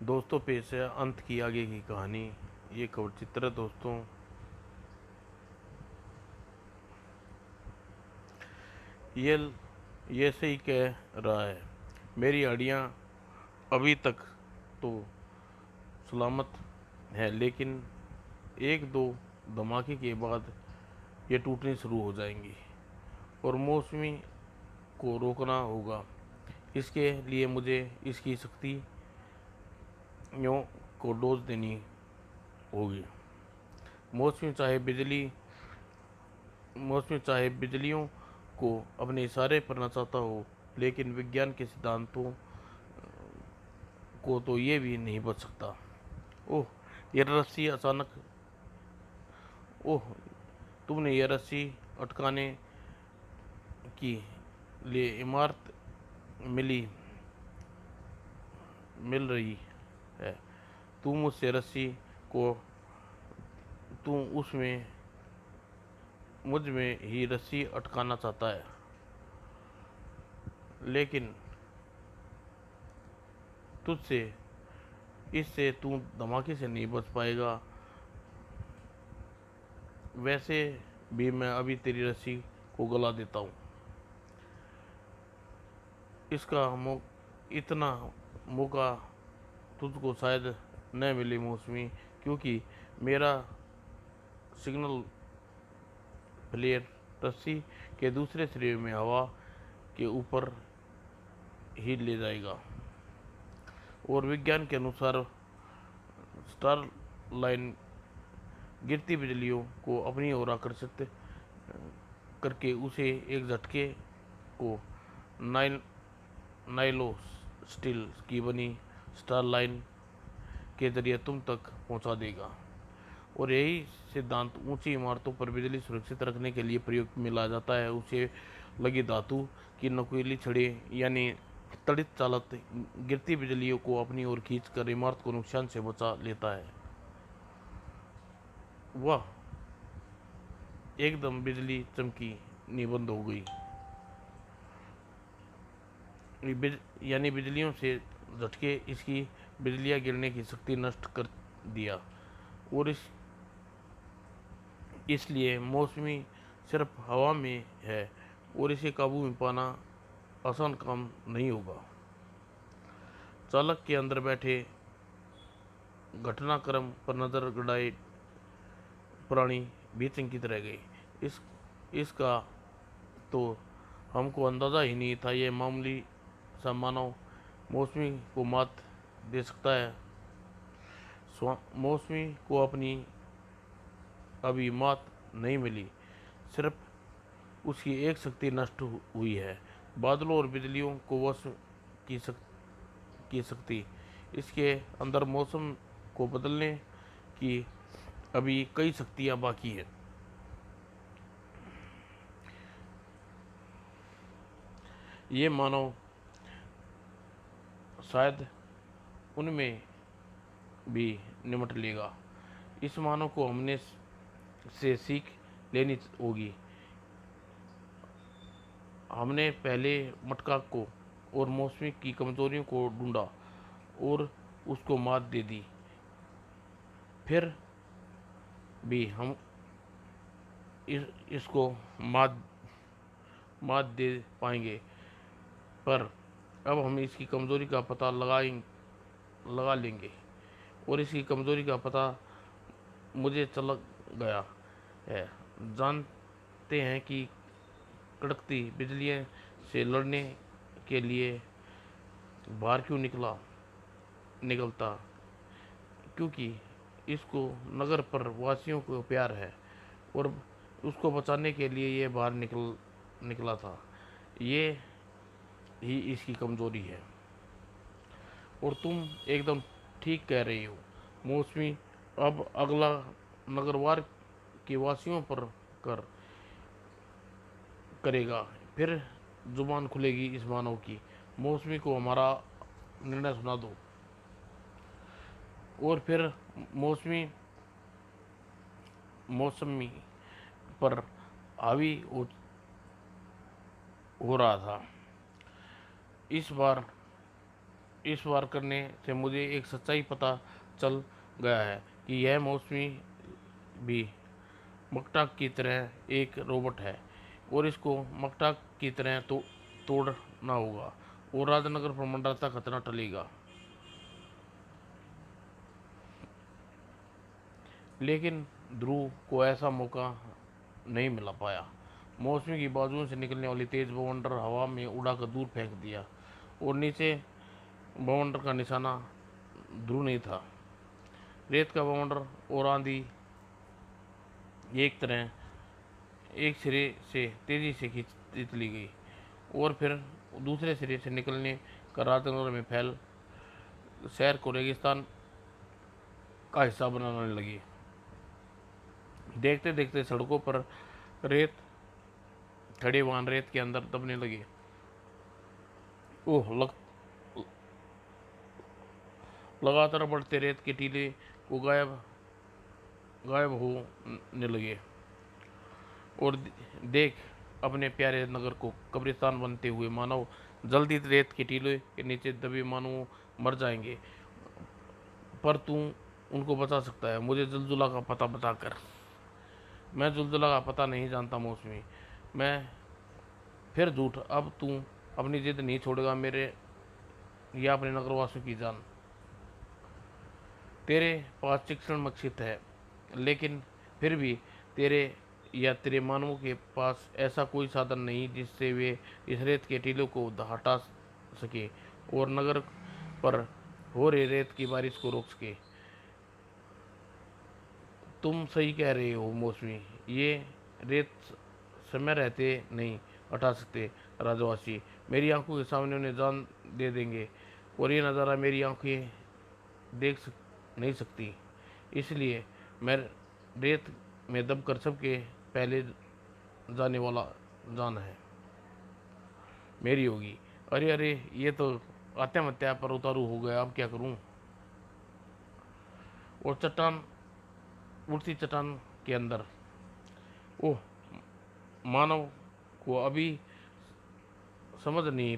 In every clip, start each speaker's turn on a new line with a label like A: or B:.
A: दोस्तों, पेश है अंत की आगे की कहानी। ये कवर चित्र है दोस्तों। ये ये सही कह रहा है। मेरी हड्डियाँ अभी तक तो सलामत है, लेकिन एक दो धमाके के बाद ये टूटनी शुरू हो जाएंगी और मौसमी को रोकना होगा। इसके लिए मुझे इसकी शक्तियों को डोज देनी होगी। मौसमी चाहे बिजली मौसमी चाहे बिजलियों को अपने इशारे पर नचाता हो, लेकिन विज्ञान के सिद्धांतों को तो ये भी नहीं बच सकता। ओह, ये रस्सी अचानक ओह, तुमने ये रस्सी अटकाने की लिए इमारत मिली मिल रही है। तू मुझसे रस्सी को तू उसमें मुझ में ही रस्सी अटकाना चाहता है, लेकिन तुझसे इससे तू धमाके से नहीं बच पाएगा। वैसे भी मैं अभी तेरी रस्सी को गला देता हूँ। इसका इतना मौका तुझको शायद न मिले मौसमी, क्योंकि मेरा सिग्नल फ्लेयर रस्सी के दूसरे सिरे में हवा के ऊपर ही ले जाएगा। और विज्ञान के अनुसार स्टार लाइन गिरती बिजलियों को अपनी ओर आकर्षित करके उसे एक झटके को नाइन नाइलो स्टील की बनी स्टार लाइन के जरिए तुम तक पहुंचा देगा। और यही सिद्धांत ऊंची इमारतों पर बिजली सुरक्षित रखने के लिए प्रयोग में लाया जाता है। उसे लगी धातु की नुकीली छड़ी यानी तड़ित चालक गिरती बिजलियों को अपनी ओर खींचकर इमारत को नुकसान से बचा लेता है। वह एकदम बिजली चमकी नी बंद हो गई, यानी बिजलियों से झटके इसकी बिजलियां गिरने की शक्ति नष्ट कर दिया। और इसलिए मौसमी सिर्फ हवा में है और इसे काबू में पाना आसान काम नहीं होगा। चालक के अंदर बैठे घटनाक्रम पर नजर गड़ाए प्राणी भी चकित रह गए। इसका तो हमको अंदाजा ही नहीं था, यह मामूली सा मानव मौसमी को मात दे सकता है। मौसमी को अपनी अभी मात नहीं मिली, सिर्फ उसकी एक शक्ति नष्ट हुई है, बादलों और बिजलियों को वश की शक्ति। इसके अंदर मौसम को बदलने की अभी कई शक्तियां बाकी है। ये मानव शायद उनमें भी निमट लेगा। इस मानव को हमने से सीख लेनी होगी। हमने पहले मटका को और मौसमी की कमजोरियों को ढूंढा और उसको मात दे दी। फिर भी हम इसको मात मात दे पाएंगे, पर अब हम इसकी कमजोरी का पता लगा लेंगे। और इसकी कमजोरी का पता मुझे चल गया है। जानते हैं कि कड़कती बिजली से लड़ने के लिए बाहर क्यों निकलता, क्योंकि इसको नगर पर वासियों को प्यार है और उसको बचाने के लिए ये बाहर निकला था। ये ही इसकी कमजोरी है। और तुम एकदम ठीक कह रही हो मौसमी। अब अगला नगरवार के वासियों पर कर करेगा, फिर जुबान खुलेगी इस मानव की। मौसमी को हमारा निर्णय सुना दो। और फिर मौसमी मौसमी पर हावी हो रहा था। इस बार इस वार करने से मुझे एक सच्चाई पता चल गया है कि यह मौसमी भी मकटाक की तरह एक रोबोट है और इसको मकटाक की तरह तोड़ना होगा और राजनगर पर मंडराता खतरा टलेगा। लेकिन ध्रुव को ऐसा मौका नहीं मिला पाया। मौसमी की बाजुओं से निकलने वाली तेज बवंडर हवा में उड़ाकर दूर फेंक दिया और नीचे बवंडर का निशाना ध्रुव नहीं था। रेत का बवंडर और आंधी एक तरह एक सिरे से तेजी से खींच ली गई और फिर दूसरे सिरे से निकलने का राजनगर में फैल शहर को रेगिस्तान का हिस्सा बनाने लगी। देखते देखते सड़कों पर रेत खड़े वाहन रेत के अंदर दबने लगे। ओह लगातार बढ़ते रेत के टीले को गायब गायब होने लगे और देख अपने प्यारे नगर को कब्रिस्तान बनते हुए मानव जल्दी रेत के टीले के नीचे दबे मानव मर जाएंगे। पर तू उनको बचा सकता है मुझे जुलजुला का पता बताकर। मैं जुलजुला का पता नहीं जानता मौसमी। मैं फिर झूठ। अब तू अपनी जिद नहीं छोड़ेगा मेरे या अपने नगरवासियों की जान। तेरे पास तीक्ष्ण मकसद है लेकिन फिर भी तेरे या तेरे मानवों के पास ऐसा कोई साधन नहीं जिससे वे इस रेत के टीलों को हटा सके और नगर पर हो रही रेत की बारिश को रोक सके। तुम सही कह रहे हो मौसमी। ये रेत समय रहते नहीं हटा सकते राजवासी। मेरी आंखों के सामने उन्हें जान दे देंगे और ये नज़ारा मेरी आंखें नहीं सकती। इसलिए मैं रेत में दबकर सबके पहले जाने वाला जान है मेरी होगी। अरे अरे ये तो आत्महत्या पर उतारू हो गया। अब क्या करूं। और चट्टान उड़ती चट्टान के अंदर ओह मानव को अभी समझ नहीं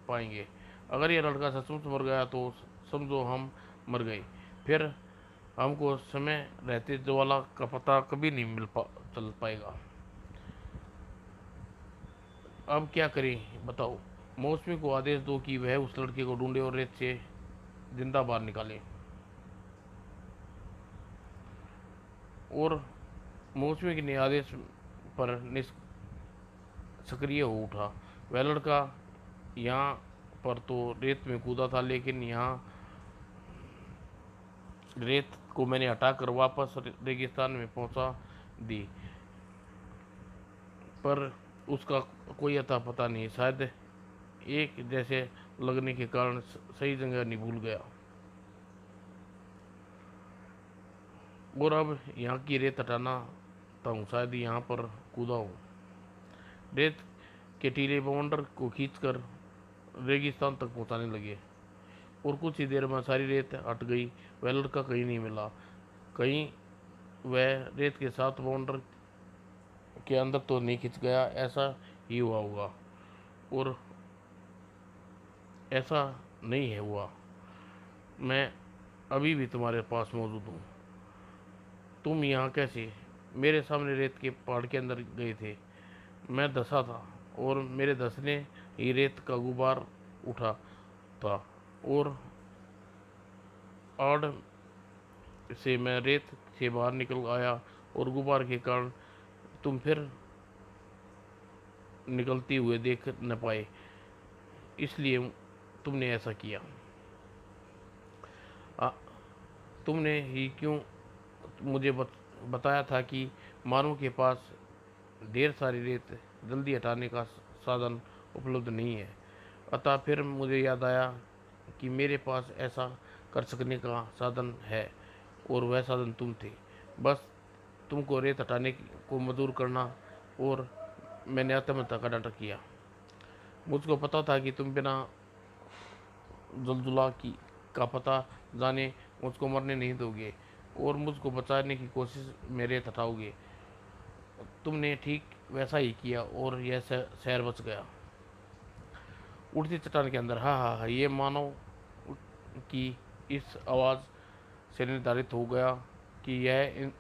A: पाएंगे। अगर ये लड़का सचमुच मर गया तो समझो हम मर गए। फिर हमको समय रहते ज्वाला का पता कभी नहीं चल पाएगा। अब क्या करें बताओ। मौसमी को आदेश दो कि वह उस लड़के को ढूंढे और रेत से जिंदा बाहर निकाले। और मौसमी के आदेश पर सक्रिय हो उठा। वह लड़का यहाँ पर तो रेत में कूदा था लेकिन यहाँ रेत को मैंने हटाकर वापस रेगिस्तान में पहुंचा दी। पर उसका कोई अता पता नहीं। शायद एक जैसे लगने के कारण सही जगह नहीं भूल गया और अब यहाँ की रेत हटाना हूँ। शायद यहाँ पर कूदा हूँ। रेत के टीले बवंडर को खींचकर रेगिस्तान तक पहुँचाने लगे और कुछ ही देर में सारी रेत हट गई। वह लड़का कहीं नहीं मिला। कहीं वह रेत के साथ बवंडर के अंदर तो नहीं खिंच गया। ऐसा ही हुआ होगा और ऐसा नहीं है हुआ। मैं अभी भी तुम्हारे पास मौजूद हूँ। तुम यहाँ कैसे मेरे सामने रेत के पहाड़ के अंदर गए थे। मैं धंसा था और मेरे धंसने ही रेत का गुबार उठा था और आड़ से मैं रेत से बाहर निकल आया और गुबार के कारण तुम फिर निकलती हुए देख न पाए इसलिए तुमने ऐसा किया। तुमने ही क्यों मुझे बताया था कि मानव के पास ढेर सारी रेत जल्दी हटाने का साधन उपलब्ध नहीं है। अतः फिर मुझे याद आया कि मेरे पास ऐसा कर सकने का साधन है और वह साधन तुम थे। बस तुमको रेत हटाने को मजबूर करना और मैंने आत्महत्या का नाटक किया। मुझको पता था कि तुम बिना जुलजुला की का पता जाने मुझको मरने नहीं दोगे और मुझको बचाने की कोशिश में रेत हटाओगे। तुमने ठीक वैसा ही किया और यह शहर बच गया। उड़ती चट्टान के अंदर हाँ हाँ हाँ ये मानव कि इस आवाज़ से निर्धारित हो गया कि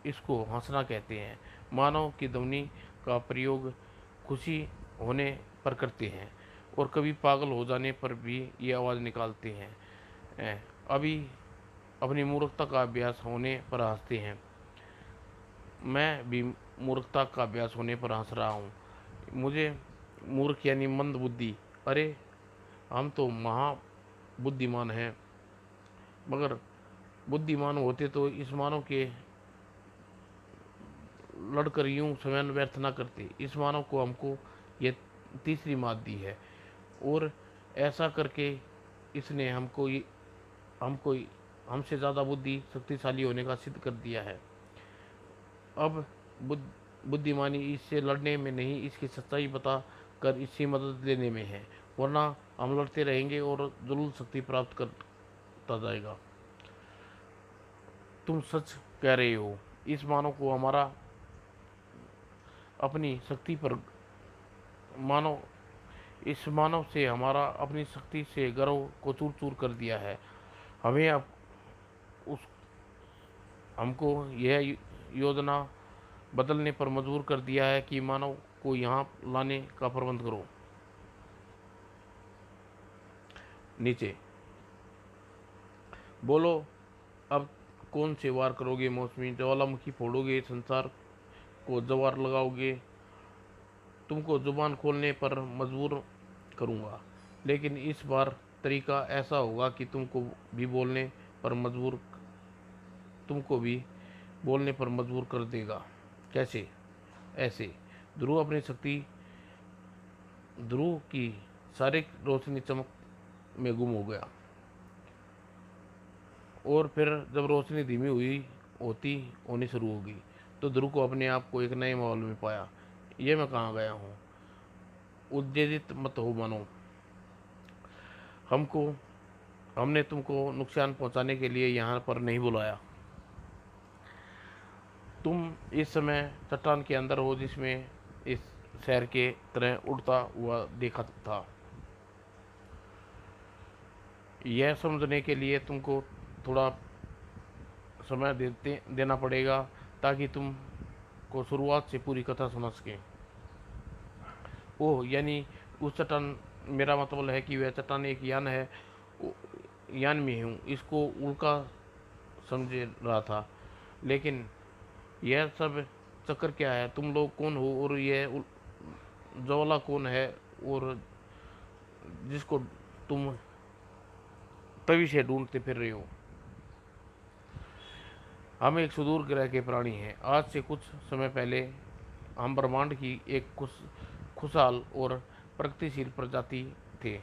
A: इसको हंसना कहते हैं। मानव की ध्वनि का प्रयोग खुशी होने पर करते हैं और कभी पागल हो जाने पर भी ये आवाज़ निकालते हैं। अभी अपनी मूर्खता का अभ्यास होने पर हंसते हैं। मैं भी मूर्खता का अभ्यास होने पर हंस रहा हूँ। मुझे मूर्ख यानी मंद बुद्धि, अरे हम तो महा बुद्धिमान हैं, मगर बुद्धिमान होते तो इस मानव के लड़कर यूं समय व्यर्थ न करते। इस मानव को हमको ये तीसरी मात दी है और ऐसा करके इसने हमको हमसे ज़्यादा बुद्धि शक्तिशाली होने का सिद्ध कर दिया है। अब बुद्धिमानी इससे लड़ने में नहीं, इसकी सच्चाई बता कर इससे मदद लेने में है, वरना हम लड़ते रहेंगे और जरूर शक्ति प्राप्त करता जाएगा। तुम सच कह रहे हो। इस मानव को हमारा अपनी शक्ति पर मानव इस मानव से हमारा अपनी शक्ति से गर्व को चूर चूर कर दिया है। हमें अब उस हमको यह योजना बदलने पर मजबूर कर दिया है कि मानव को यहाँ लाने का प्रबंध करो। नीचे बोलो, अब कौन से वार करोगे मौसमी? ज्वालामुखी फोड़ोगे, संसार को जवार लगाओगे? तुमको जुबान खोलने पर मजबूर करूँगा, लेकिन इस बार तरीका ऐसा होगा कि तुमको भी बोलने पर मजबूर कर देगा। कैसे? ऐसे, ध्रुव की सारी रोशनी चमक में गुम हो गया और फिर जब रोशनी धीमी होनी शुरू होगी तो ध्रुव को अपने आप को एक नए माहौल में पाया। ये मैं कहाँ गया हूँ? उत्तेजित मत हो मानो। हमने तुमको नुकसान पहुंचाने के लिए यहाँ पर नहीं बुलाया। तुम इस समय चट्टान के अंदर हो, जिसमें इस शहर के तरह उड़ता हुआ देखा था। यह समझने के लिए तुमको थोड़ा समय देना पड़ेगा ताकि तुम को शुरुआत से पूरी कथा सुना सकें। ओह, यानी उस चट्टान, मेरा मतलब है कि वह चट्टान एक यान है। यान में हूँ, इसको उल्का समझ रहा था। लेकिन यह सब चक्कर क्या है? तुम लोग कौन हो और यह ज्वाला कौन है और जिसको तुम तभी से ढूंढते फिर रहे हो? हम एक सुदूर ग्रह के प्राणी हैं। आज से कुछ समय पहले हम ब्रह्मांड की एक खुशहाल और प्रगतिशील प्रजाति थे।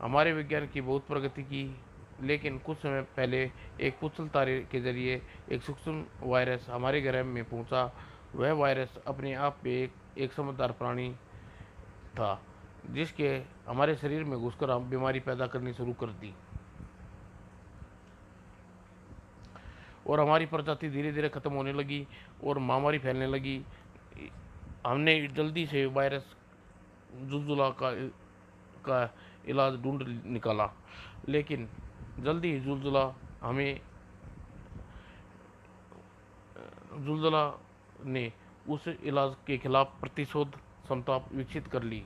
A: हमारे विज्ञान की बहुत प्रगति की, लेकिन कुछ समय पहले एक कुशल तारे के जरिए एक सूक्ष्म वायरस हमारे ग्रह में पहुंचा। वह वायरस अपने आप में एक समझदार प्राणी था, जिसके हमारे शरीर में घुसकर हम बीमारी पैदा करनी शुरू कर दी और हमारी प्रजाति धीरे धीरे खत्म होने लगी और महामारी फैलने लगी। हमने जल्दी से वायरस जुलजुला का इलाज ढूंढ निकाला, लेकिन जल्दी ही जुलजुला ने उस इलाज के खिलाफ प्रतिशोध क्षमता विकसित कर ली।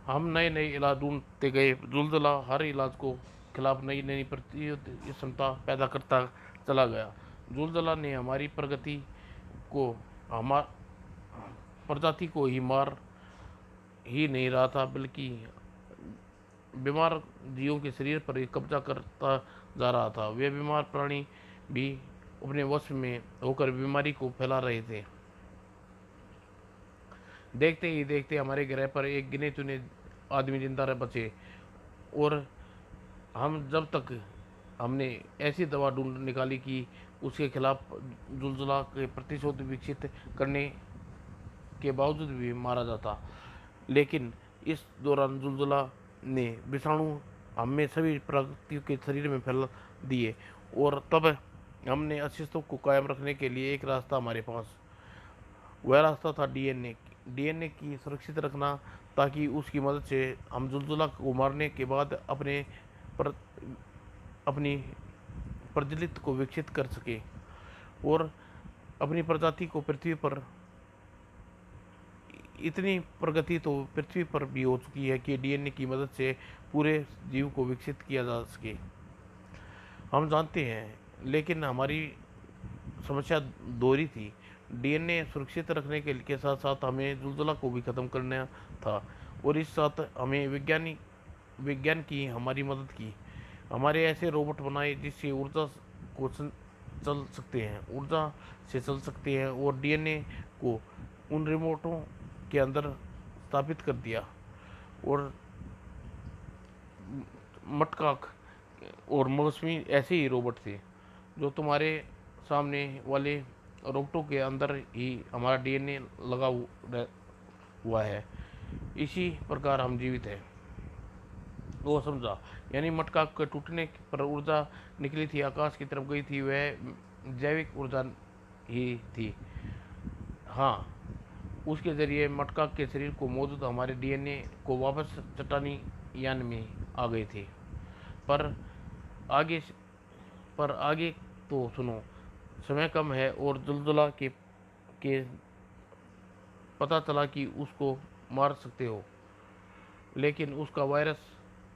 A: हम नए नए इलाज ढूंढते गए। जुलजुला हर इलाज को खिलाफ नई नई प्रतिशोध क्षमता पैदा करता चला गया। जुलजुला ने हमारी प्रजाति को ही मार ही नहीं रहा था, बल्कि बीमार जीवों के शरीर पर कब्जा करता जा रहा था। वे बीमार प्राणी भी अपने वश में होकर बीमारी को फैला रहे थे। देखते ही देखते हमारे ग्रह पर एक गिने चुने आदमी जिंदा रह बचे और जब तक हमने ऐसी दवा ढूंढ निकाली कि उसके खिलाफ जुलजुला के प्रतिशोध विकसित करने के बावजूद भी मारा जाता। लेकिन इस दौरान जुलजुला ने विषाणु हमें सभी प्रजातियों के शरीर में फैला दिए और तब हमने अस्तित्व को कायम रखने के लिए एक रास्ता हमारे पास। वह रास्ता था डीएनए की सुरक्षित रखना ताकि उसकी मदद से हम जुलजुला को मारने के बाद पर, अपनी प्रज्वलित को विकसित कर सके और अपनी प्रजाति को पृथ्वी पर इतनी प्रगति तो पृथ्वी पर भी हो चुकी है कि डीएनए की मदद से पूरे जीव को विकसित किया जा सके। हम जानते हैं, लेकिन हमारी समस्या दोहरी थी। डीएनए सुरक्षित रखने के साथ साथ हमें जुलजुला को भी ख़त्म करना था, और इस साथ हमें विज्ञान की हमारी मदद की। हमारे ऐसे रोबोट बनाए जिससे को चल सकते हैं, ऊर्जा से चल सकते हैं, और डीएनए को उन रिमोटों के अंदर स्थापित कर दिया। और मटकाक और मौसमी ऐसे ही रोबोट थे जो तुम्हारे सामने वाले रोबोटों के अंदर ही हमारा डीएनए लगा हुआ है। इसी प्रकार हम जीवित हैं। वो समझा, यानी मटका के टूटने पर ऊर्जा निकली थी, आकाश की तरफ गई थी, वह जैविक ऊर्जा ही थी। हाँ, उसके ज़रिए मटका के शरीर को मौजूद हमारे डीएनए को वापस चट्टानी यान में आ गए थे। पर आगे पर आगे तो सुनो, समय कम है और जुलजुला के पता चला कि उसको मार सकते हो, लेकिन उसका वायरस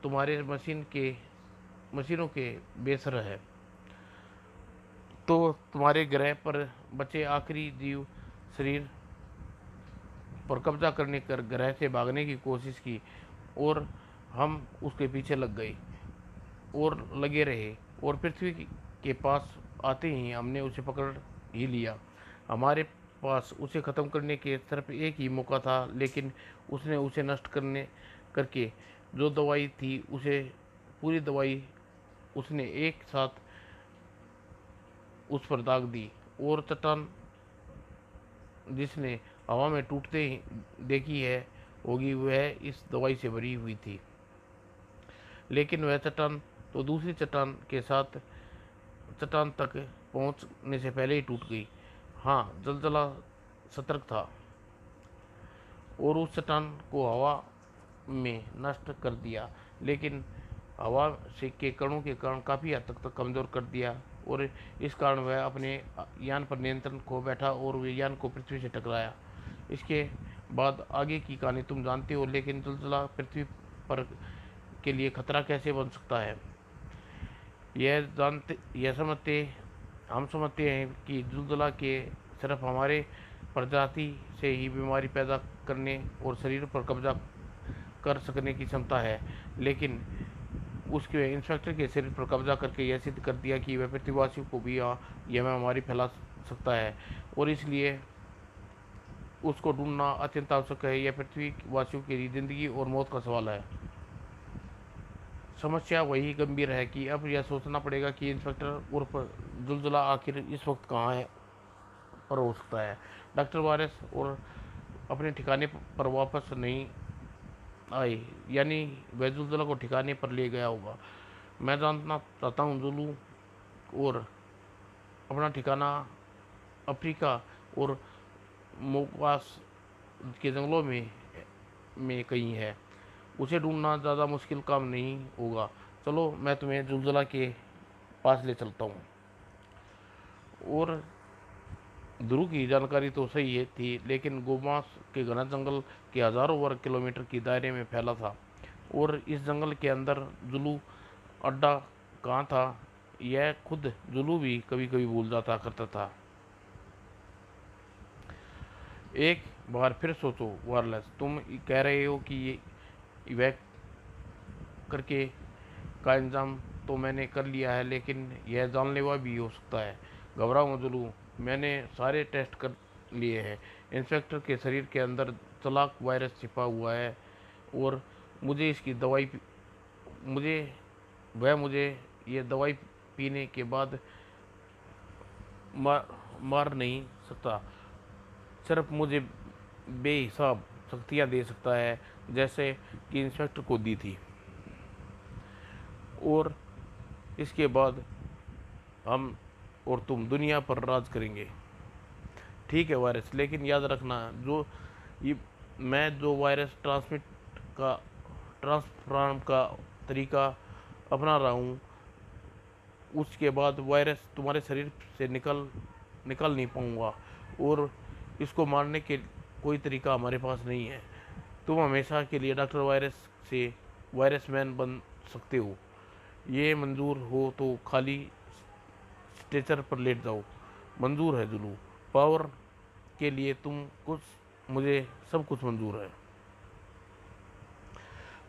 A: तुम्हारे मशीनों के बेसर है। तो तुम्हारे ग्रह पर बचे आखिरी जीव शरीर पर कब्जा करने कर ग्रह से भागने की कोशिश की, और हम उसके पीछे लग गए और लगे रहे, और पृथ्वी के पास आते ही हमने उसे पकड़ ही लिया। हमारे पास उसे ख़त्म करने के सिर्फ एक ही मौका था, लेकिन उसने उसे नष्ट करके जो दवाई थी उसे पूरी दवाई उसने एक साथ उस पर दाग दी, और चट्टान जिसने हवा में टूटते ही देखी है होगी वह इस दवाई से भरी हुई थी। लेकिन वह चट्टान तो दूसरी चट्टान तक पहुंचने से पहले ही टूट गई। हाँ, जलजला सतर्क था और उस चट्टान को हवा में नष्ट कर दिया, लेकिन हवा से के कणों के कारण काफ़ी हद तक कमज़ोर कर दिया, और इस कारण वह अपने यान पर नियंत्रण खो बैठा और वह यान को पृथ्वी से टकराया। इसके बाद आगे की कहानी तुम जानते हो, लेकिन जुलजुला पृथ्वी पर के लिए खतरा कैसे बन सकता है, हम समझते हैं कि जुलजुला के सिर्फ हमारे प्रजाति से ही बीमारी पैदा करने और शरीर पर कब्जा कर सकने की क्षमता है, लेकिन उसके इंस्पेक्टर के शरीर पर कब्जा करके यह सिद्ध कर दिया कि वह पृथ्वीवासियों को भी यह महामारी फैला सकता है, और इसलिए उसको ढूंढना अत्यंत आवश्यक है। यह पृथ्वीवासियों की जिंदगी और मौत का सवाल है। समस्या वही गंभीर है कि अब यह सोचना पड़ेगा कि इंस्पेक्टर उर्फ जुलजुला आखिर इस वक्त कहाँ है पर हो सकता है। डॉक्टर वायरस और अपने ठिकाने पर वापस नहीं आए, यानी वह जुलजुला को ठिकाने पर ले गया होगा। मैं जानना चाहता हूँ जुलू और अपना ठिकाना अफ्रीका और मोकास के जंगलों में कहीं है। उसे ढूंढना ज़्यादा मुश्किल काम नहीं होगा। चलो, मैं तुम्हें जुलजुला के पास ले चलता हूँ। और ध्रुव की जानकारी तो सही है थी, लेकिन गोमांस के घना जंगल के हजारों वर्ग किलोमीटर की दायरे में फैला था, और इस जंगल के अंदर जुलू अड्डा कहाँ था यह खुद जुलू भी कभी कभी भूल जाता करता था। एक बार फिर सोचो वायरलेस, तुम कह रहे हो कि ये करके का इंतजाम तो मैंने कर लिया है, लेकिन यह जानलेवा भी हो सकता है। घबराओ मत जुलू, मैंने सारे टेस्ट कर लिए हैं। इंस्पेक्टर के शरीर के अंदर चालाक वायरस छिपा हुआ है, और मुझे इसकी दवाई मुझे ये दवाई पीने के बाद मार नहीं सकता, सिर्फ मुझे बेहिसाब शक्तियाँ दे सकता है, जैसे कि इंस्पेक्टर को दी थी। और इसके बाद हम और तुम दुनिया पर राज करेंगे। ठीक है वायरस, लेकिन याद रखना, जो ये मैं जो वायरस का ट्रांसफॉर्म का तरीका अपना रहा हूँ, उसके बाद वायरस तुम्हारे शरीर से निकल नहीं पाऊँगा, और इसको मारने के कोई तरीका हमारे पास नहीं है। तुम हमेशा के लिए डॉक्टर वायरस से वायरस मैन बन सकते हो। ये मंजूर हो तो खाली स्ट्रेचर पर लेट जाओ। मंजूर है जुलू। पावर के लिए तुम कुछ, मुझे सब कुछ मंजूर है।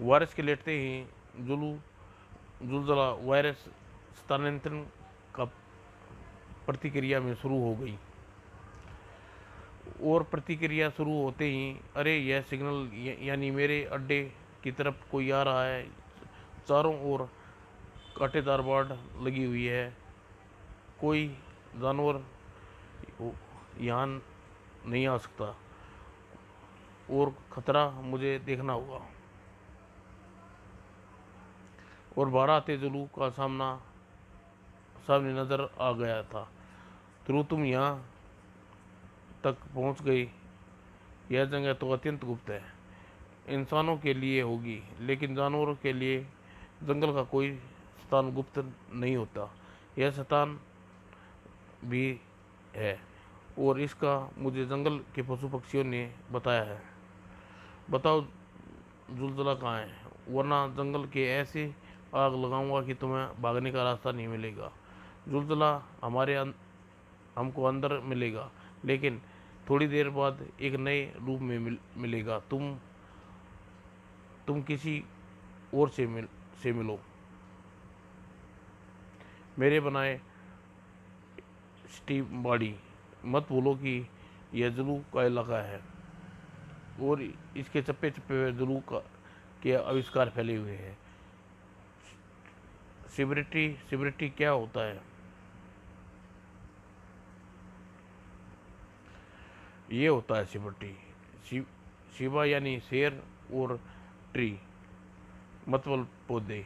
A: वायरस के लेटते ही जुलू जुलजला वायरस स्थानांतरण का प्रतिक्रिया में शुरू हो गई, और प्रतिक्रिया शुरू होते ही अरे यह सिग्नल यानी मेरे अड्डे की तरफ कोई आ रहा है। चारों ओर कांटेदार बाड़ लगी हुई है। कोई जानवर यहाँ नहीं आ सकता, और खतरा मुझे देखना होगा। और बारह आते जुलू का सामने नजर आ गया था। ध्रुव, तुम यहाँ तक पहुँच गई। यह जगह तो अत्यंत गुप्त है। इंसानों के लिए होगी, लेकिन जानवरों के लिए जंगल का कोई स्थान गुप्त नहीं होता। यह स्थान भी है, और इसका मुझे जंगल के पशु पक्षियों ने बताया है। बताओ जुलजला कहाँ है, वरना जंगल के ऐसे आग लगाऊंगा कि तुम्हें भागने का रास्ता नहीं मिलेगा। जुलजला हमको अंदर मिलेगा, लेकिन थोड़ी देर बाद एक नए रूप में मिलेगा। तुम किसी और से मिलो। मेरे बनाए स्टीव बॉडी। मत भूलो कि यह जुलू का इलाका है, और इसके चप्पे चप्पे में जुलू के आविष्कार फैले हुए हैं। सिबरिटी क्या होता है? ये होता है सिबरिटी। शिवा यानी शेर, और ट्री मतलब पौधे,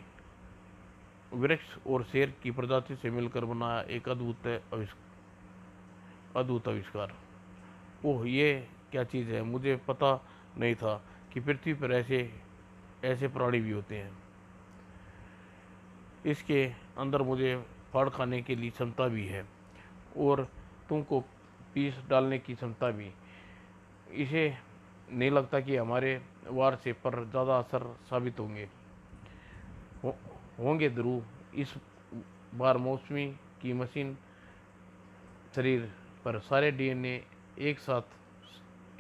A: वृक्ष और शेर की प्रजाति से मिलकर बनाया एक अद्भुत आविष्कार। ओह, ये क्या चीज़ है? मुझे पता नहीं था कि पृथ्वी पर ऐसे ऐसे प्राणी भी होते हैं। इसके अंदर मुझे फाड़ खाने के लिए क्षमता भी है, और तुमको पीस डालने की क्षमता भी। इसे नहीं लगता कि हमारे वार से पर ज़्यादा असर साबित हो, होंगे ध्रुव। इस बार मौसमी की मशीन शरीर पर सारे डीएनए एक साथ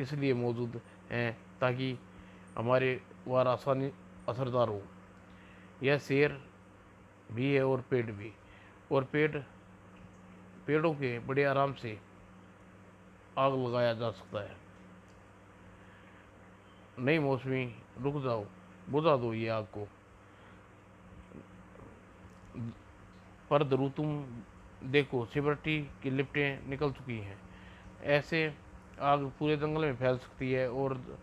A: इसलिए मौजूद हैं ताकि हमारे वार आसानी असरदार हो। यह शेर भी है और पेड़ भी, और पेड़ों के बड़े आराम से आग लगाया जा सकता है। नहीं मौसमी, रुक जाओ, बुझा दो ये आग को। पर ध्रुव, तुम देखो, सिबर्टी की लिफ्टें निकल चुकी हैं। ऐसे आग पूरे जंगल में फैल सकती है, और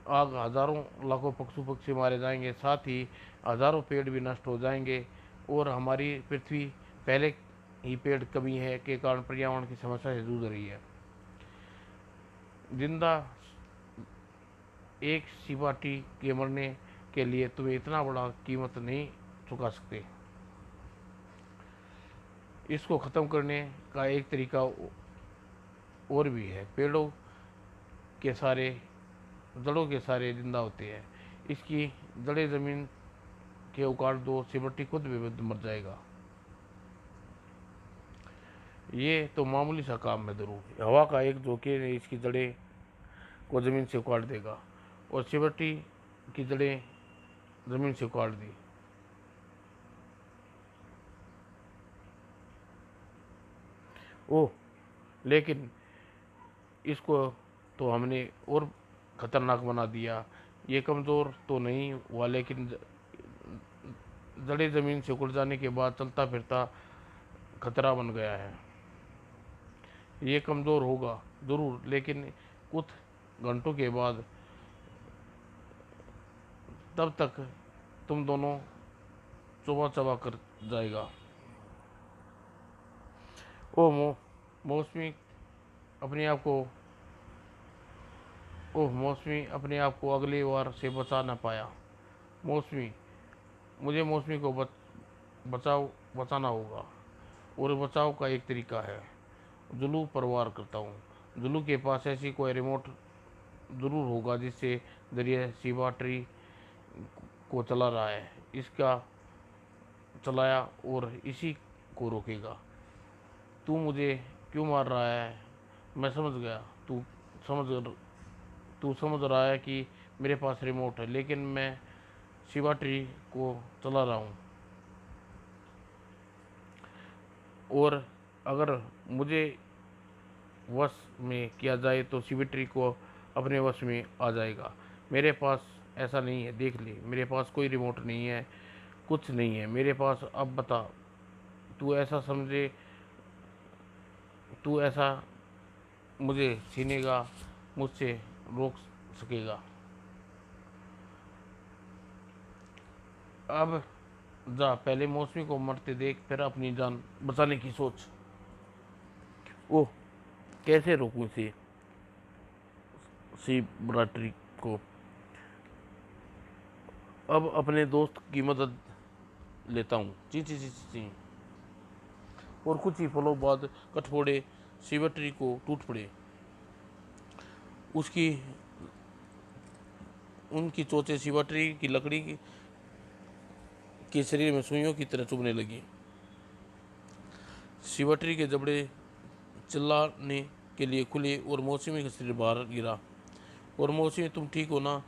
A: आग हजारों लाखों पशु पक्षी मारे जाएंगे, साथ ही हजारों पेड़ भी नष्ट हो जाएंगे। और हमारी पृथ्वी पहले ही पेड़ कमी है के कारण पर्यावरण की समस्या से जूझ रही है। जिंदा एक शिवाटी के मरने के लिए तुम्हें इतना बड़ा कीमत नहीं चुका सकते। इसको ख़त्म करने का एक तरीका और भी है। पेड़ों के सारे जड़ों के सारे जिंदा होते हैं। इसकी जड़ें ज़मीन के उखाड़ दो, सिमटी खुद भी मर जाएगा। ये तो मामूली सा काम है ध्रुव। हवा का एक झोंके ने इसकी जड़ें को ज़मीन से उखाड़ देगा, और सिमटी की जड़ें ज़मीन से उखाड़ दी। ओह, लेकिन इसको तो हमने और ख़तरनाक बना दिया। ये कमज़ोर तो नहीं हुआ, लेकिन जड़ें ज़मीन से उखड़ जाने के बाद चलता फिरता खतरा बन गया है। ये कमज़ोर होगा ज़रूर, लेकिन कुछ घंटों के बाद, तब तक तुम दोनों चबा चबा कर जाएगा। ओ मौसमी अपने आप को ओह मौसमी अपने आप को अगली बार से बचा न पाया। मौसमी, मुझे मौसमी को बचाना होगा, और बचाव का एक तरीका है। जुलू पर वार करता हूँ। जुलू के पास ऐसी कोई रिमोट ज़रूर होगा जिससे जरिए शिवा ट्री को चला रहा है। इसका चलाया और इसी को रोकेगा। तू मुझे क्यों मार रहा है? मैं समझ गया। समझ तू समझ रहा है कि मेरे पास रिमोट है, लेकिन मैं शिवा ट्री को चला रहा हूँ, और अगर मुझे वश में किया जाए तो शिवा ट्री को अपने वश में आ जाएगा। मेरे पास ऐसा नहीं है, देख ले, मेरे पास कोई रिमोट नहीं है, कुछ नहीं है मेरे पास। अब बता, तू ऐसा समझे, तू ऐसा मुझे छीनेगा, मुझसे रोक सकेगा? अब जा, पहले मौसमी को मरते देख, फिर अपनी जान बचाने की सोच। ओह, कैसे रोकूं इसे, सी ब्राटरी को? अब अपने दोस्त की मदद लेता हूँ। ची ची ची ची ची। और कुछ ही पलों बाद कठफोड़े शिवट्री को टूट पड़े। उसकी उनकी चोंचें शिवट्री की लकड़ी के शरीर में सुइयों की तरह चुभने लगी। शिवट्री के जबड़े चिल्लाने के लिए खुले और मौसमी का शरीर बाहर गिरा। और मौसमी, तुम ठीक हो ना?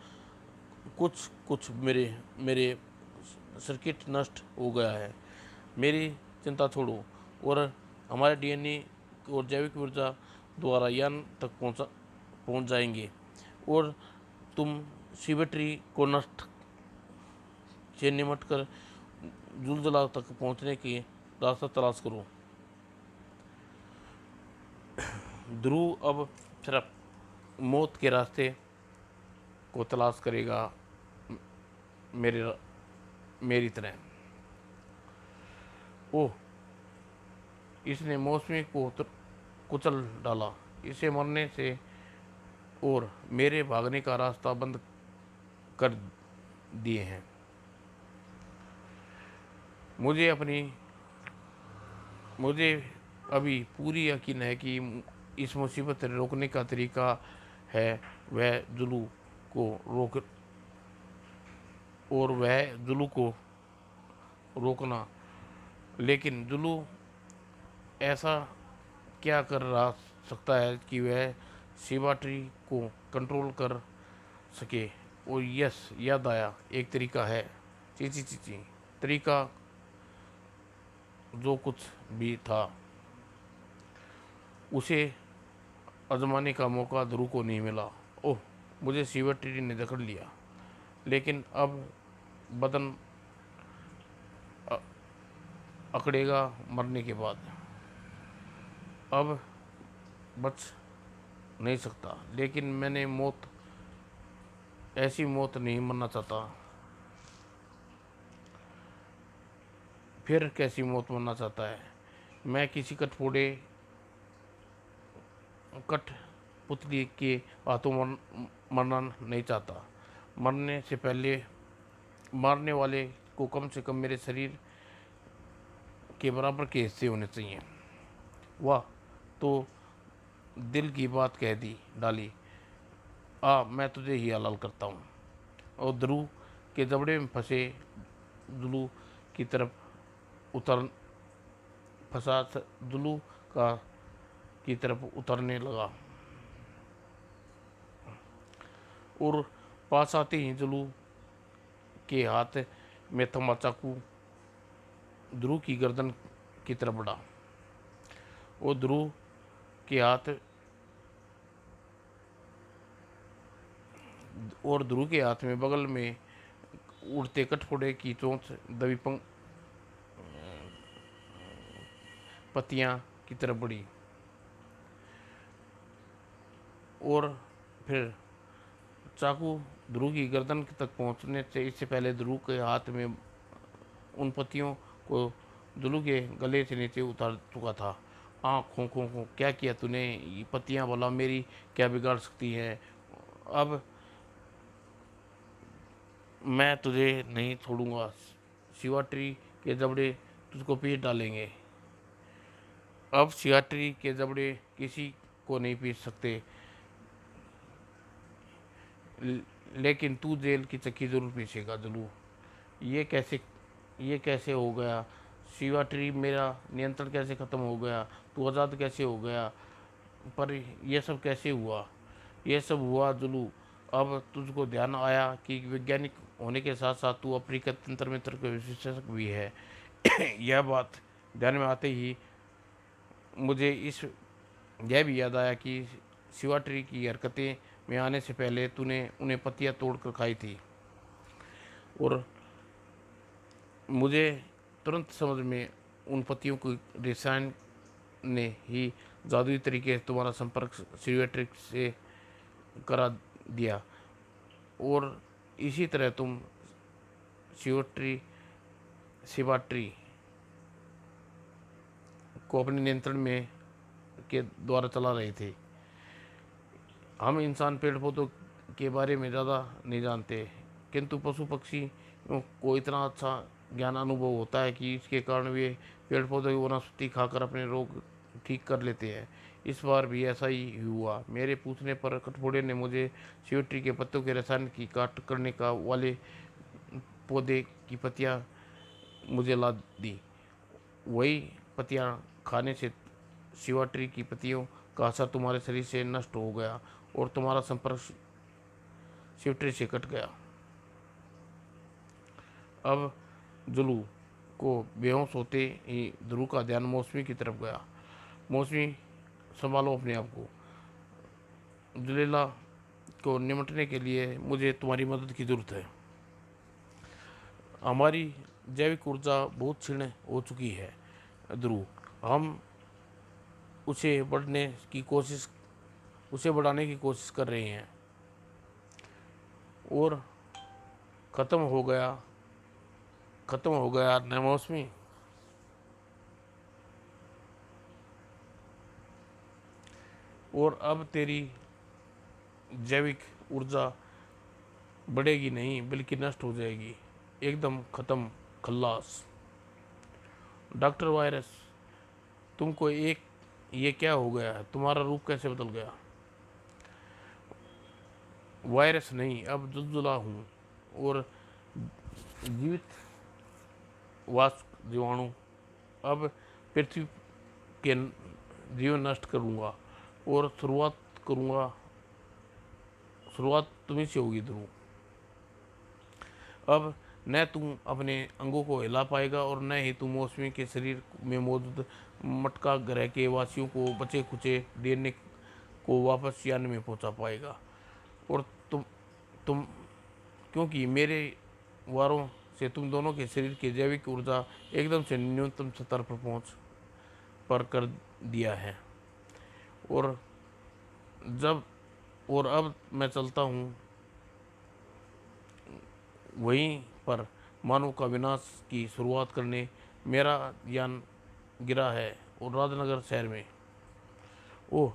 A: कुछ कुछ मेरे मेरे सर्किट नष्ट हो गया है। मेरी चिंता छोड़ो, और हमारे डीएनए और जैविक ऊर्जा द्वारा यान तक पहुंच जाएंगे, और तुम शिवट्री को नष्ट से निमट कर जुलजला तक पहुंचने की रास्ता तलाश करो। ध्रुव अब सिर्फ मौत के रास्ते को तलाश करेगा, मेरे मेरी तरह। ओह, इसने मौसमी को कुचल डाला। इसे मरने से और मेरे भागने का रास्ता बंद कर दिए हैं। मुझे अभी पूरी यकीन है कि इस मुसीबत से रोकने का तरीका है वह जुलू को रोक और वह जुलू को रोकना। लेकिन जुलू ऐसा क्या कर रहा सकता है कि वह शिवा ट्री को कंट्रोल कर सके? और यस, याद आया, एक तरीका है। चीची चीची। तरीका जो कुछ भी था, उसे आजमाने का मौका ध्रुव को नहीं मिला। ओह, मुझे शिवा ट्री ने जकड़ लिया, लेकिन अब बदन अकड़ेगा मरने के बाद। अब बच नहीं सकता, लेकिन मैंने ऐसी मौत नहीं मरना चाहता। फिर कैसी मौत मरना चाहता है? मैं किसी कठपुतली के हाथों मरना नहीं चाहता। मरने से पहले मारने वाले को कम से कम मेरे शरीर के बराबर के हिस्से होने चाहिए। वाह, तो दिल की बात कह दी डाली। मैं तुझे ही हलाल करता हूँ। और ध्रुव के जबड़े में फंसे जुलू की तरफ उतर फंसा जुलू का की तरफ उतरने लगा, और पास आते ही जुलू के हाथ में थमा चाकू ध्रुव की गर्दन की तरफ बढ़ा। और ध्रुव के हाथ में बगल में उड़ते कठफोड़े की चोंच दबी पत्तियां की तरफ बढ़ी। और फिर चाकू ध्रुव की गर्दन तक पहुंचने से इससे पहले ध्रुव के हाथ में उन पत्तियों को ध्रुव के गले से नीचे उतार चुका था। खो खो खो, क्या किया तूने? ये पत्तियां भला मेरी क्या बिगाड़ सकती हैं? अब मैं तुझे नहीं छोड़ूंगा। शिवाट्री के जबड़े तुझको पीट डालेंगे। अब शिवाट्री के जबड़े किसी को नहीं पीट सकते, लेकिन तू जेल की चक्की जरूर पीसेगा जुलू। ये कैसे ये कैसे हो गया? शिवाट्री मेरा नियंत्रण कैसे ख़त्म हो गया? तू आज़ाद कैसे हो गया? पर यह सब कैसे हुआ? यह सब हुआ जुलू, अब तुझको ध्यान आया कि वैज्ञानिक होने के साथ साथ तू अफ्रीकन तंत्र मंत्र का विशेषज्ञ भी है। यह बात ध्यान में आते ही मुझे इस यह भी याद आया कि शिवाट्री की हरकतें में आने से पहले तूने उन्हें पत्तियां तोड़कर खाई थी, और मुझे तुरंत समझ में उन पत्तियों की रसायन ने ही जादुई तरीके से तुम्हारा संपर्क शिवाट्री से करा दिया, और इसी तरह तुम शिवाट्री शिवाट्री को अपने नियंत्रण में के द्वारा चला रहे थे। हम इंसान पेड़ पौधों के बारे में ज़्यादा नहीं जानते, किंतु पशु पक्षी को इतना अच्छा ज्ञान अनुभव होता है कि इसके कारण वे पेड़ पौधों की वनस्पति खाकर अपने रोग ठीक कर लेते हैं। इस बार भी ऐसा ही हुआ। मेरे पूछने पर कठफोड़े ने मुझे शिवट्री के पत्तों के रसायन की काट करने का वाले पौधे की पत्तियां मुझे ला दी। वही पत्तियां खाने से शिवाट्री की पत्तियों का असर तुम्हारे शरीर से नष्ट हो गया और तुम्हारा संपर्क शिवट्री से कट गया। अब जुलू को बेहोश होते ही ध्रुव का ध्यान मौसमी की तरफ गया। मौसमी, संभालो अपने आप को। जुलेला को निमटने के लिए मुझे तुम्हारी मदद की ज़रूरत है। हमारी जैविक ऊर्जा बहुत क्षीण हो चुकी है ध्रुव। हम उसे उसे बढ़ाने की कोशिश कर रहे हैं, और ख़त्म हो गया न मौसमी। और अब तेरी जैविक ऊर्जा बढ़ेगी नहीं, बल्कि नष्ट हो जाएगी, एकदम ख़त्म, खल्लास। डॉक्टर वायरस, तुमको एक ये क्या हो गया है? तुम्हारा रूप कैसे बदल गया? वायरस नहीं, अब जुलजुला हूँ, और जीवित वाष्प जीवाणु। अब पृथ्वी के जीवन नष्ट करूँगा, और शुरुआत तुम्ही से होगी ध्रुव। अब न तुम अपने अंगों को हिला पाएगा, और न ही तुम मौसमी के शरीर में मौजूद मटका ग्रह के वासियों को बचे खुचे डीएनए को वापस यान में पहुंचा पाएगा। और तुम क्योंकि मेरे वारों से तुम दोनों के शरीर की जैविक ऊर्जा एकदम से न्यूनतम स्तर पर पहुंच पर कर दिया है। और जब और अब मैं चलता हूँ वहीं पर मानव का विनाश की शुरुआत करने। मेरा यान गिरा है और राजनगर शहर में। ओह,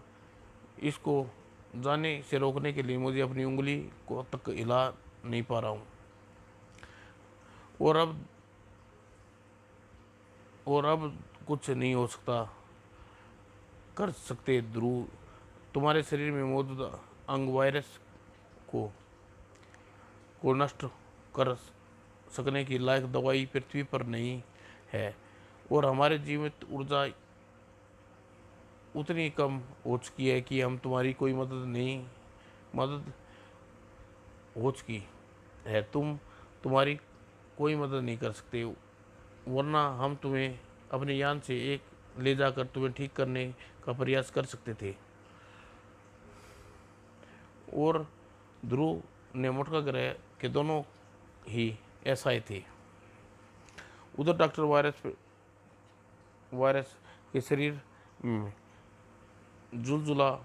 A: इसको जाने से रोकने के लिए मुझे अपनी उंगली को तक हिला नहीं पा रहा हूँ। और अब कुछ नहीं हो सकता कर सकते ध्रुव। तुम्हारे शरीर में मौजूद अंग वायरस को नष्ट कर सकने की लायक दवाई पृथ्वी पर नहीं है, और हमारे जीवित ऊर्जा उतनी कम हो चुकी है कि हम तुम्हारी कोई मदद हो चुकी है। तुम्हारी कोई मदद नहीं कर सकते, वरना हम तुम्हें अपने यान से एक ले जाकर तुम्हें ठीक करने का प्रयास कर सकते थे। और ध्रुव ने मटका ग्रह के दोनों ही एसआई थे। उधर डॉक्टर वायरस के शरीर में जुलजुला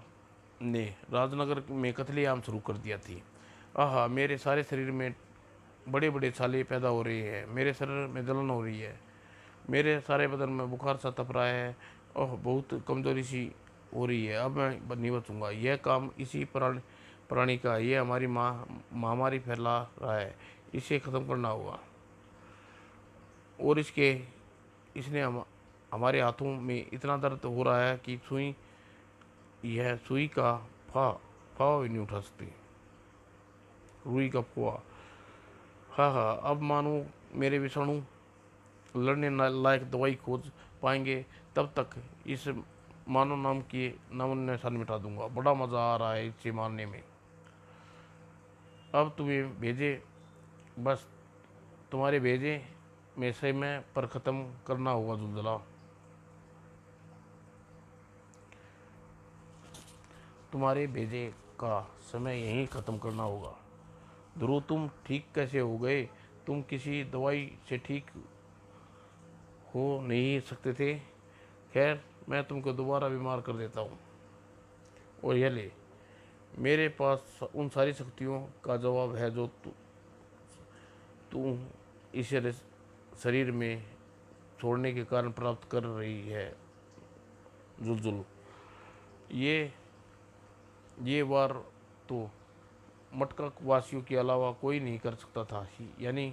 A: ने राजनगर में कत्लेआम शुरू कर दिया थी। आहा, मेरे सारे शरीर में बड़े बड़े छाले पैदा हो रहे हैं, मेरे शरीर में जलन हो रही है, मेरे सारे बदन में बुखार सा तप रहा है, ओह बहुत कमजोरी सी हो रही है। अब मैं नहीं बचूंगा। यह काम इसी प्राणी का ये हमारी महामारी फैला रहा है, इसे ख़त्म करना होगा। और इसने हमारे हाथों में इतना दर्द हो रहा है कि यह सुई का फा फा भी नहीं उठा सकती, रुई का फुआ। हाँ हाँ, अब मानो मेरे विषाणु लड़ने लायक दवाई खोज पाएंगे, तब तक इस मानव नाम की नामो निशान मिटा दूंगा। बड़ा मज़ा आ रहा है इसे मारने में। अब तुम्हें भेजे, बस तुम्हारे भेजे में समय पर ख़त्म करना होगा जुलझुला। तुम्हारे भेजे का समय यहीं ख़त्म करना होगा। ध्रुव, तुम ठीक कैसे हो गए? तुम किसी दवाई से ठीक हो नहीं सकते थे। खैर, मैं तुमको दोबारा बीमार कर देता हूँ। और यह ले, मेरे पास उन सारी शक्तियों का जवाब है जो तू इस शरीर में छोड़ने के कारण प्राप्त कर रही है जुलजुल। ये ये वार तो मटका वासियों के अलावा कोई नहीं कर सकता था। यानी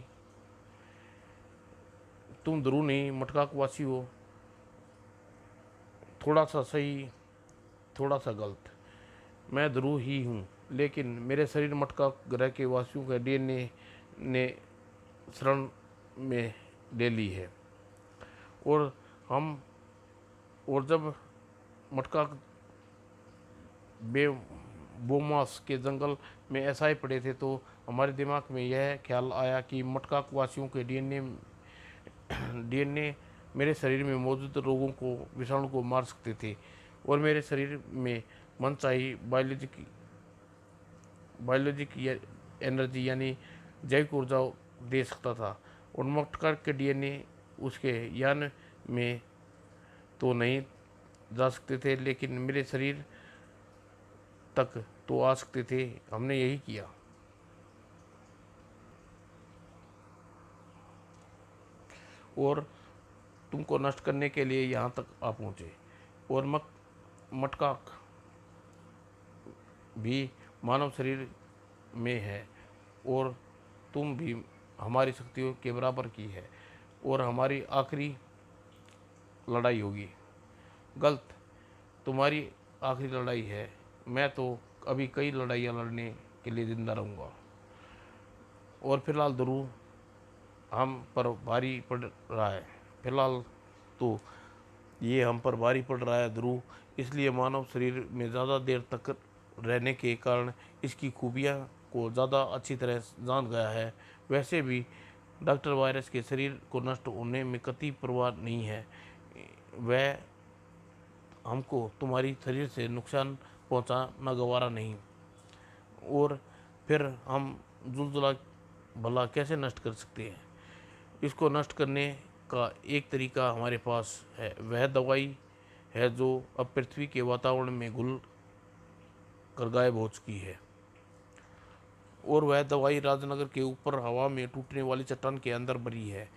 A: तुम ध्रुव नहीं, मटका वासी हो। थोड़ा सा सही, थोड़ा सा गलत। मैं ध्रुव ही हूँ, लेकिन मेरे शरीर मटका ग्रह के वासियों का डीएनए ने शरण में ले ली है। और हम और जब मटका बोमास के जंगल में ऐसा ही पड़े थे, तो हमारे दिमाग में यह ख्याल आया कि मटका वासियों के डीएनए मेरे शरीर में मौजूद रोगों को, विषाणु को मार सकते थे और मेरे शरीर में मनचाही बायोलॉजिक एनर्जी यानी जैविक ऊर्जा दे सकता था। और मटका के डीएनए उसके यान में तो नहीं जा सकते थे, लेकिन मेरे शरीर तक तो आ सकते थे। हमने यही किया। और तुमको नष्ट करने के लिए यहाँ तक आ पहुँचे। और मटका भी मानव शरीर में है, और तुम भी हमारी शक्तियों के बराबर की है, और हमारी आखिरी लड़ाई होगी। गलत, तुम्हारी आखिरी लड़ाई है। मैं तो अभी कई लड़ाइयाँ लड़ने के लिए जिंदा रहूँगा। और फिलहाल ध्रुव हम पर भारी पड़ रहा है। फिलहाल तो ये हम पर भारी पड़ रहा है ध्रुव, इसलिए मानव शरीर में ज़्यादा देर तक रहने के कारण इसकी खूबियाँ को ज़्यादा अच्छी तरह जान गया है। वैसे भी डॉक्टर वायरस के शरीर को नष्ट होने में कतई परवाह नहीं है। वह हमको तुम्हारी शरीर से नुकसान पहुंचाना गवारा नहीं। और फिर हम जुलजुला भला कैसे नष्ट कर सकते हैं? इसको नष्ट करने का एक तरीका हमारे पास है। वह दवाई है जो अब पृथ्वी के वातावरण में घुल कर गायब हो चुकी है। और वह दवाई राजनगर के ऊपर हवा में टूटने वाली चट्टान के अंदर भरी है।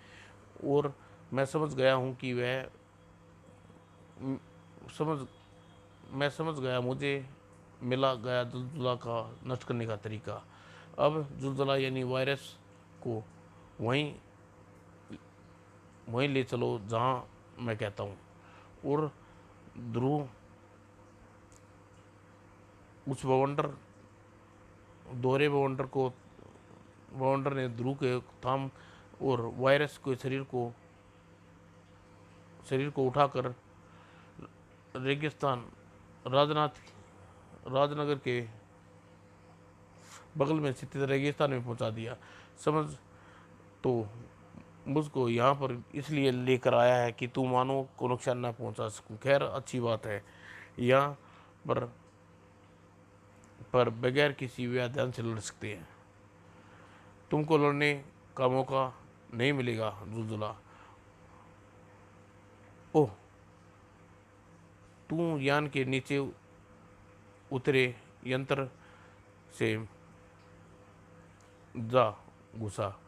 A: और मैं समझ गया हूँ कि समझ मैं समझ गया, मुझे मिला गया जुलजुला का नष्ट करने का तरीका। अब जुलजुला यानी वायरस को वहीं वहीं ले चलो जहाँ मैं कहता हूँ। और ध्रुव, उस बवंडर ने ध्रुव के थाम और वायरस के शरीर को उठाकर रेगिस्तान राजनगर के बगल में स्थित रेगिस्तान में पहुंचा दिया। समझ, तो मुझको यहाँ पर इसलिए लेकर आया है कि तू मानव को नुकसान ना पहुंचा सकूं। खैर, अच्छी बात है। यहाँ पर बगैर किसी व्याधान से लड़ सकते हैं। तुमको लड़ने का मौका नहीं मिलेगा जुलजुला। ओह, तू यान के नीचे उतरे यंत्र से जा घुसा,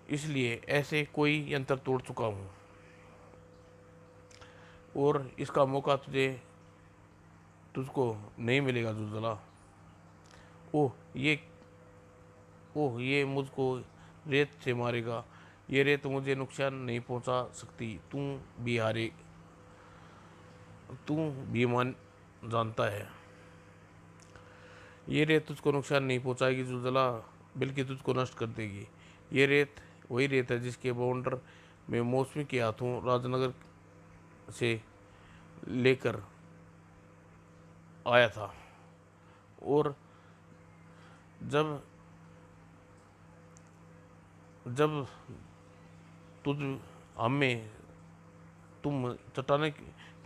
A: इसलिए ऐसे कोई यंत्र तोड़ चुका हूँ, और इसका मौका तुझको नहीं मिलेगा जुलजुला। ओह ये ओह ये मुझको रेत से मारेगा। ये रेत मुझे नुकसान नहीं पहुंचा सकती। तू भी मान जानता है। ये रेत तुझको नुकसान नहीं पहुंचाएगी जुलझुला, बल्कि तुझको नष्ट कर देगी। ये रेत वही रेत है जिसके बाउंडर में मौसमी के हाथों राजनगर से लेकर आया था। और जब जब तुझ हमें तुम चट्टाने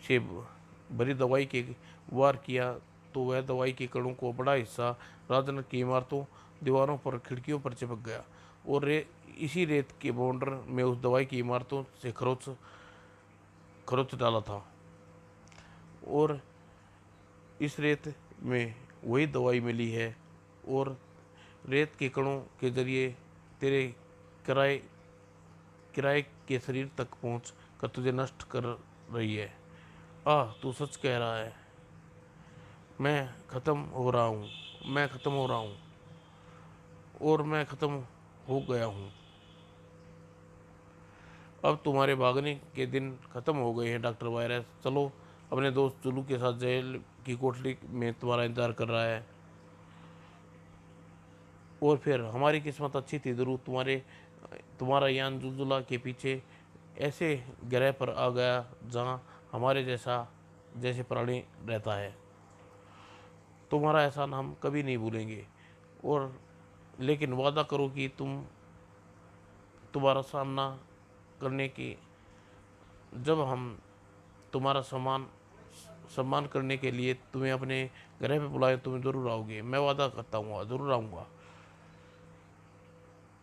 A: से भरी दवाई के वार किया, तो वह दवाई के कणों को बड़ा हिस्सा राजनगर की इमारतों, दीवारों पर, खिड़कियों पर चिपक गया। और इसी रेत के बाउंडर में उस दवाई की इमारतों से खरोच खरोच डाला था। और इस रेत में वही दवाई मिली है। और रेत के कणों के जरिए तेरे किराए किराए के शरीर तक पहुंच कर तुझे नष्ट कर रही है। तू सच कह रहा है। मैं खत्म हो रहा हूँ। मैं खत्म हो रहा हूँ। और मैं खत्म हो गया हूँ। अब तुम्हारे भागने के दिन खत्म हो गए हैं डॉक्टर वायरस। चलो, अपने दोस्त जुलू के साथ जेल की कोठरी में तुम्हारा इंतजार कर रहा है। और फिर हमारी किस्मत अच्छी थी जरूर, तुम्हारा यान जुलजुला के पीछे ऐसे ग्रह पर आ गया जहाँ हमारे जैसे प्राणी रहता है। तुम्हारा एहसान हम कभी नहीं भूलेंगे। और लेकिन वादा करो कि तुम्हारा सामना करने की जब हम तुम्हारा सम्मान करने के लिए तुम्हें अपने घर पे बुलाएं, तुम्हें ज़रूर आओगे। मैं वादा करता हूँ ज़रूर आऊँगा।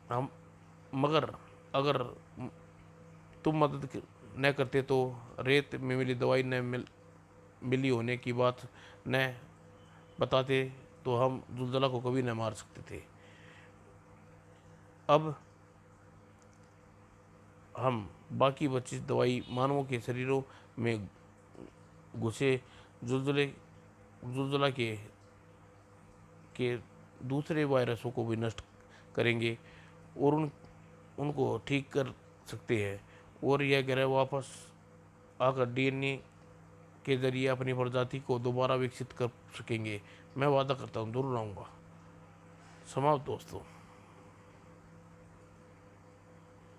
A: हम मगर अगर तुम न करते तो रेत में मिली दवाई न मिली होने की बात न बताते, तो हम जुलझुला को कभी न मार सकते थे। अब हम बाकी बची दवाई मानवों के शरीरों में घुसे जुलझुले जुलझुला के दूसरे वायरसों को भी नष्ट करेंगे। और उनको ठीक कर सकते हैं। और यह ग्रह वापस आकर डीएनए के जरिए अपनी प्रजाति को दोबारा विकसित कर सकेंगे। मैं वादा करता हूँ ज़रूर आऊँगा। समाप्त दोस्तों।